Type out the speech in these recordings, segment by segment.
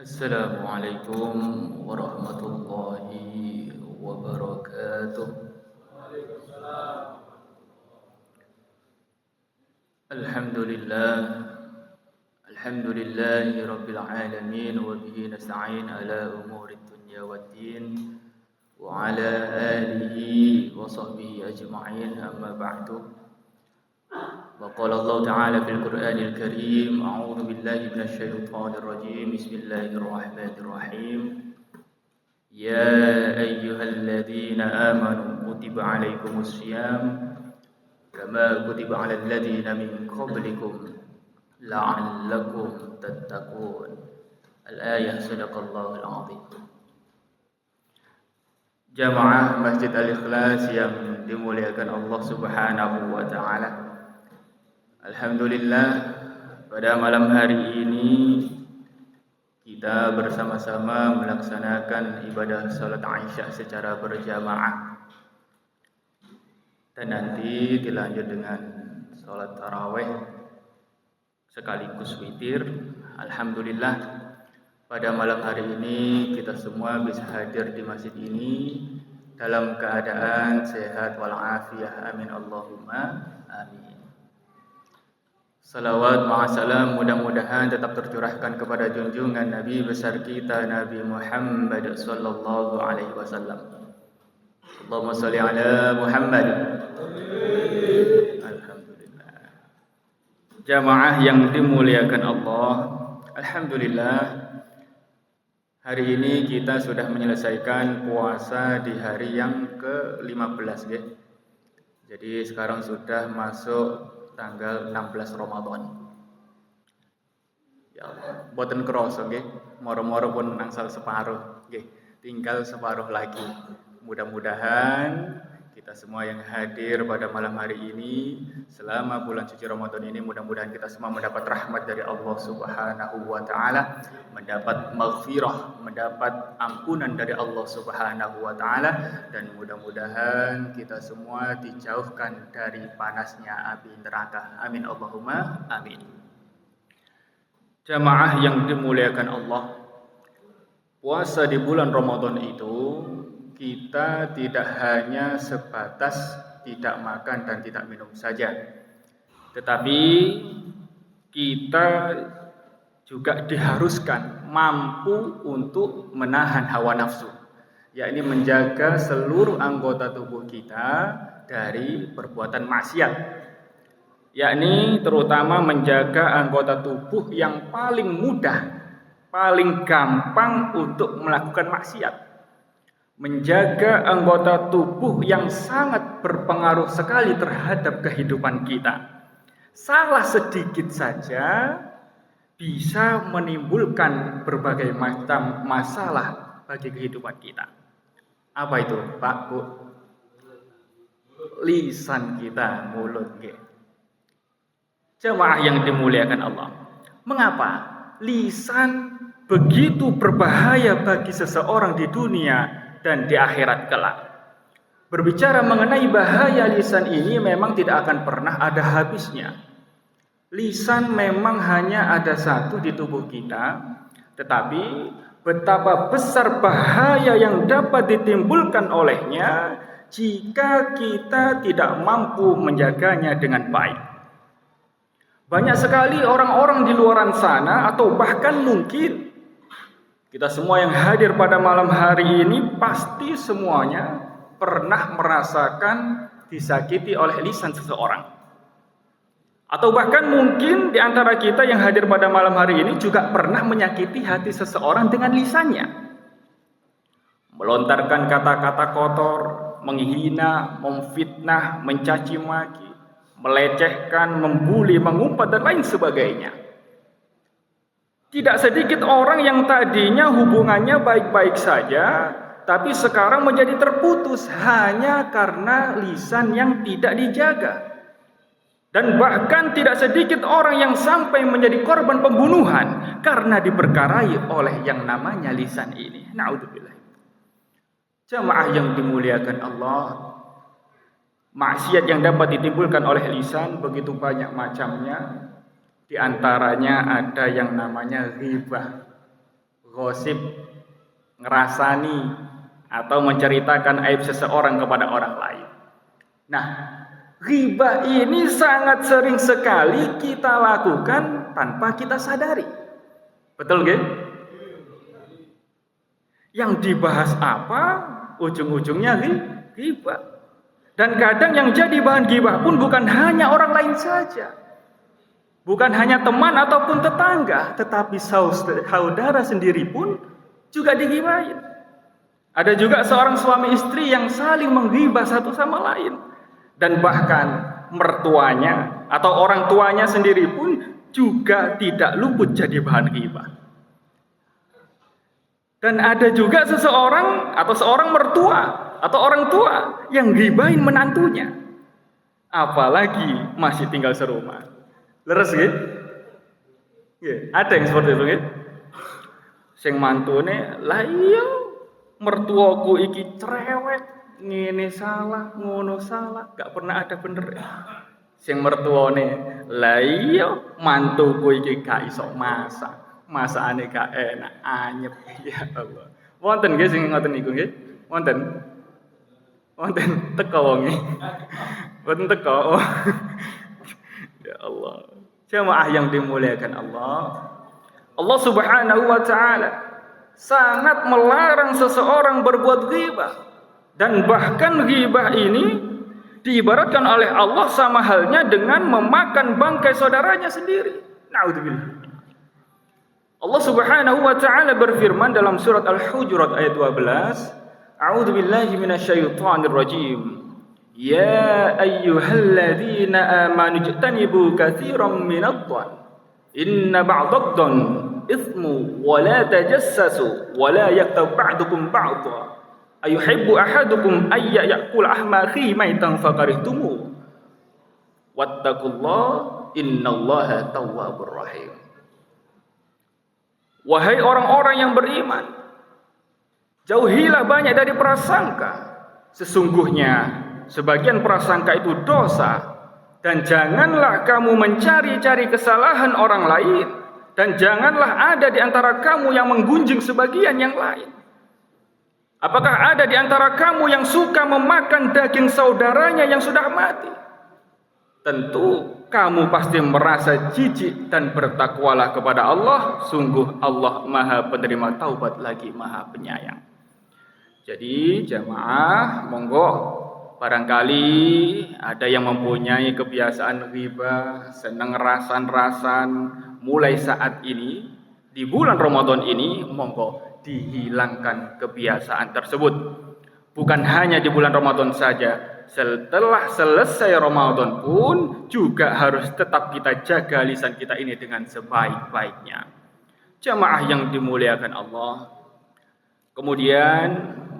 Assalamualaikum warahmatullahi wabarakatuh. Alhamdulillah, alhamdulillahi rabbil alamin wa bihi nasta'in ala umuri dunya waddin wa ala alihi wa sahbihi ajma'in, amma ba'du. وقال الله تعالى في القرآن الكريم: أعوذ بالله من الشيطان الرجيم، بسم الله الرحمن الرحيم. يا أيها الذين آمنوا كتب عليكم الصيام كما كتب على الذين من قبلكم لعلكم تتقون. الآية. صدق الله العظيم. Jamaah Masjid Al-Ikhlas yang dimuliakan Allah Subhanahu wa taala. Alhamdulillah, pada malam hari ini kita bersama-sama melaksanakan ibadah salat Aisyah secara berjamaah. Dan nanti dilanjut dengan salat tarawih sekaligus witir. Alhamdulillah, pada malam hari ini kita semua bisa hadir di masjid ini dalam keadaan sehat walafiat. Amin Allahumma amin. Salawat ma'asalam mudah-mudahan tetap tercurahkan kepada junjungan Nabi besar kita Nabi Muhammad sallallahu alaihi wasallam. Allahumma shalli ala Muhammad. Alhamdulillah. Jamaah yang dimuliakan Allah, alhamdulillah, hari ini kita sudah menyelesaikan puasa di hari yang ke-15 ya. Jadi sekarang sudah masuk tanggal 16 Ramadan. Ya Allah, boten kroso nggih, moro-moro pun angsal separuh nggih. Tinggal separuh lagi. Mudah-mudahan kita semua yang hadir pada malam hari ini selama bulan suci Ramadan ini, mudah-mudahan kita semua mendapat rahmat dari Allah Subhanahu wa taala, mendapat maghfirah, mendapat ampunan dari Allah Subhanahu wa taala, dan mudah-mudahan kita semua dijauhkan dari panasnya api neraka. Amin Allahumma amin. Jamaah yang dimuliakan Allah, puasa di bulan Ramadan itu kita tidak hanya sebatas tidak makan dan tidak minum saja, tetapi kita juga diharuskan mampu untuk menahan hawa nafsu, yakni menjaga seluruh anggota tubuh kita dari perbuatan maksiat, yakni terutama menjaga anggota tubuh yang paling mudah, paling gampang untuk melakukan maksiat, menjaga anggota tubuh yang sangat berpengaruh sekali terhadap kehidupan kita. Salah sedikit saja bisa menimbulkan berbagai macam masalah bagi kehidupan kita. Apa itu, Pak, Bu? Lisan kita, mulut nggih. Jemaah yang dimuliakan Allah, mengapa lisan begitu berbahaya bagi seseorang di dunia dan di akhirat kelak? Berbicara mengenai bahaya lisan ini memang tidak akan pernah ada habisnya. Lisan memang hanya ada satu di tubuh kita, tetapi betapa besar bahaya yang dapat ditimbulkan olehnya jika kita tidak mampu menjaganya dengan baik. Banyak sekali orang-orang di luar sana, atau bahkan mungkin kita semua yang hadir pada malam hari ini pasti semuanya pernah merasakan disakiti oleh lisan seseorang. Atau bahkan mungkin di antara kita yang hadir pada malam hari ini juga pernah menyakiti hati seseorang dengan lisannya. Melontarkan kata-kata kotor, menghina, memfitnah, mencaci maki, melecehkan, membuli, mengumpat, dan lain sebagainya. Tidak sedikit orang yang tadinya hubungannya baik-baik saja, tapi sekarang menjadi terputus hanya karena lisan yang tidak dijaga. Dan bahkan tidak sedikit orang yang sampai menjadi korban pembunuhan karena diperkarai oleh yang namanya lisan ini. Na'udzubillah. Jamaah yang dimuliakan Allah, maksiat yang dapat ditimbulkan oleh lisan begitu banyak macamnya. Di antaranya ada yang namanya ghibah. gosip, ngerasani atau menceritakan aib seseorang kepada orang lain. Nah, ghibah ini sangat sering sekali kita lakukan tanpa kita sadari. Betul nggih? Yang dibahas apa, ujung-ujungnya ghibah. Dan kadang yang jadi bahan ghibah pun bukan hanya orang lain saja. Bukan hanya teman ataupun tetangga, tetapi saudara sendiri pun juga dighibahin. Ada juga seorang suami istri yang saling menghibah satu sama lain. Dan bahkan mertuanya atau orang tuanya sendiri pun juga tidak luput jadi bahan ghibah. Dan ada juga seseorang atau seorang mertua atau orang tua yang ghibahin menantunya. Apalagi masih tinggal serumah. Leres gitu? Ada yang seperti itu gitu? Sing mantune, lah iya mertuaku iki cerewet, ngene salah, ngono salah, gak pernah ada bener. Sing mertuane, lah iya mantuku iki gak iso masak. Masakane gak enak, anyep. Ya Allah. Wonten nggih sing ngoten niku nggih? Wonten. Wonten teko wonge. Wonten teko. Ya Allah. Jamaah yang dimuliakan Allah. Allah Subhanahu wa taala sangat melarang seseorang berbuat ghibah. Dan bahkan ghibah ini diibaratkan oleh Allah sama halnya dengan memakan bangkai saudaranya sendiri. Naudzubillah. Allah Subhanahu wa taala berfirman dalam surat Al-Hujurat ayat 12, A'udzu billahi minasyaitonir rajim. Ya ayyuhalladzina amanu ijtanibu katsiran minadh-dhann. Inna ba'dadh-dhann itsmu wa la tajassasu wa la yaktab ba'dukum ba'dha. Ayuhibbu ahadukum ay ya'kul ahma akhihi maitan fakarihtumuh. Wattaqullaha innallaha tawwabur rahim. Wahai orang-orang yang beriman, jauhilah banyak dari prasangka. Sesungguhnya sebagian prasangka itu dosa. Dan janganlah kamu mencari-cari kesalahan orang lain. Dan janganlah ada di antara kamu yang menggunjing sebagian yang lain. Apakah ada di antara kamu yang suka memakan daging saudaranya yang sudah mati? Tentu kamu pasti merasa jijik dan bertakwalah kepada Allah. Sungguh Allah Maha penerima taubat lagi Maha penyayang. Jadi jamaah, monggo barangkali ada yang mempunyai kebiasaan ghibah, senang rasan-rasan, mulai saat ini di bulan Ramadan ini monggo dihilangkan kebiasaan tersebut. Bukan hanya di bulan Ramadan saja. Setelah selesai Ramadan pun juga harus tetap kita jaga lisan kita ini dengan sebaik-baiknya. Jamaah yang dimuliakan Allah. Kemudian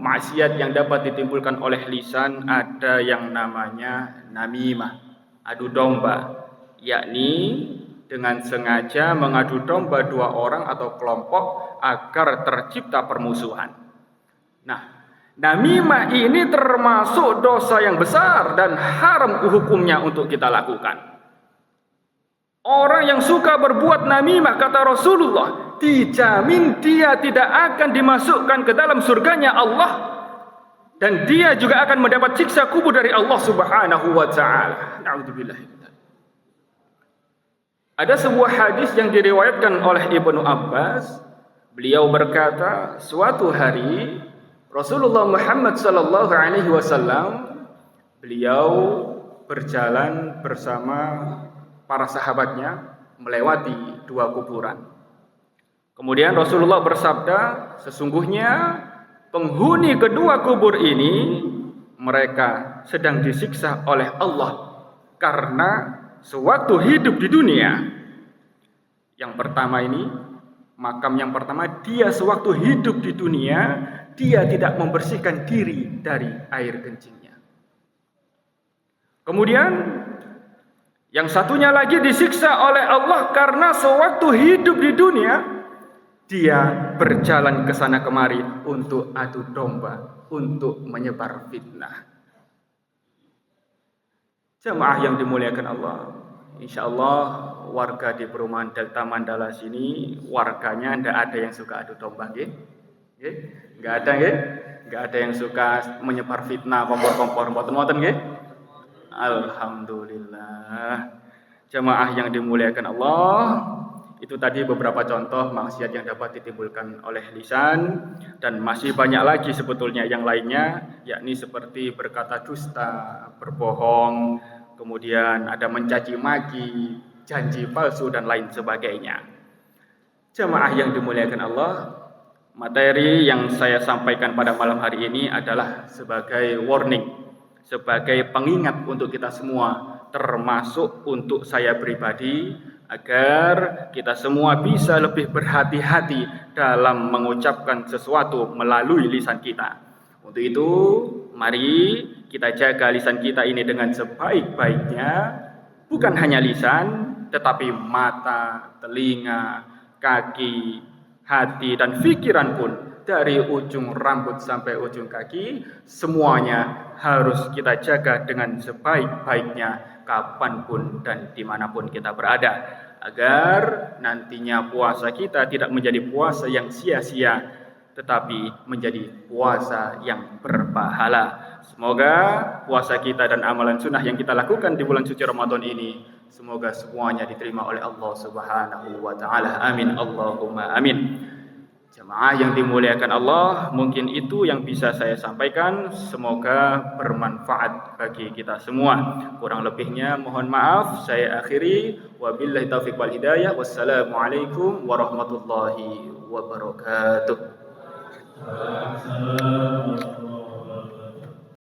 maksiat yang dapat ditimbulkan oleh lisan ada yang namanya namimah, adu domba, yakni dengan sengaja mengadu domba dua orang atau kelompok agar tercipta permusuhan. Nah, namimah ini termasuk dosa yang besar dan haram hukumnya untuk kita lakukan. Orang yang suka berbuat namimah, kata Rasulullah, dijamin dia tidak akan dimasukkan ke dalam surganya Allah, dan dia juga akan mendapat siksa kubur dari Allah Subhanahu wa taala. Na'udzubillah. Ada sebuah hadis yang diriwayatkan oleh Ibnu Abbas. Beliau berkata, suatu hari Rasulullah Muhammad sallallahu alaihi wasallam beliau berjalan bersama para sahabatnya melewati dua kuburan. Kemudian Rasulullah bersabda, sesungguhnya penghuni kedua kubur ini mereka sedang disiksa oleh Allah karena sewaktu hidup di dunia, yang pertama ini, makam yang pertama, dia sewaktu hidup di dunia, dia tidak membersihkan diri dari air kencingnya. Kemudian, yang satunya lagi disiksa oleh Allah karena sewaktu hidup di dunia, dia berjalan ke sana kemari untuk adu domba, untuk menyebar fitnah. Jamaah yang dimuliakan Allah, insya Allah warga di perumahan Delta Mandala sini warganya ndak ada yang suka adu domba nggih. Nggih, enggak ada nggih. Enggak ada yang suka menyebar fitnah kompor-kompor mboten-mboten nggih. Alhamdulillah. Jamaah yang dimuliakan Allah, itu tadi beberapa contoh maksiat yang dapat ditimbulkan oleh lisan, dan masih banyak lagi sebetulnya yang lainnya, yakni seperti berkata dusta, berbohong, kemudian ada mencaci maki, janji palsu dan lain sebagainya. Jamaah yang dimuliakan Allah, materi yang saya sampaikan pada malam hari ini adalah sebagai warning, sebagai pengingat untuk kita semua, termasuk untuk saya pribadi, agar kita semua bisa lebih berhati-hati dalam mengucapkan sesuatu melalui lisan kita. Untuk itu, mari kita jaga lisan kita ini dengan sebaik-baiknya, bukan hanya lisan, tetapi mata, telinga, kaki, hati, dan pikiran pun, dari ujung rambut sampai ujung kaki, semuanya harus kita jaga dengan sebaik-baiknya kapanpun dan dimanapun kita berada, agar nantinya puasa kita tidak menjadi puasa yang sia-sia, tetapi menjadi puasa yang berpahala. Semoga puasa kita dan amalan sunnah yang kita lakukan di bulan suci Ramadan ini, semoga semuanya diterima oleh Allah Subhanahu wa taala. Amin Allahumma amin. Jemaah yang dimuliakan Allah, mungkin itu yang bisa saya sampaikan. Semoga bermanfaat bagi kita semua. Kurang lebihnya mohon maaf. Saya akhiri. Wabillahi taufiq wal hidayah. Wassalamualaikum warahmatullahi wabarakatuh.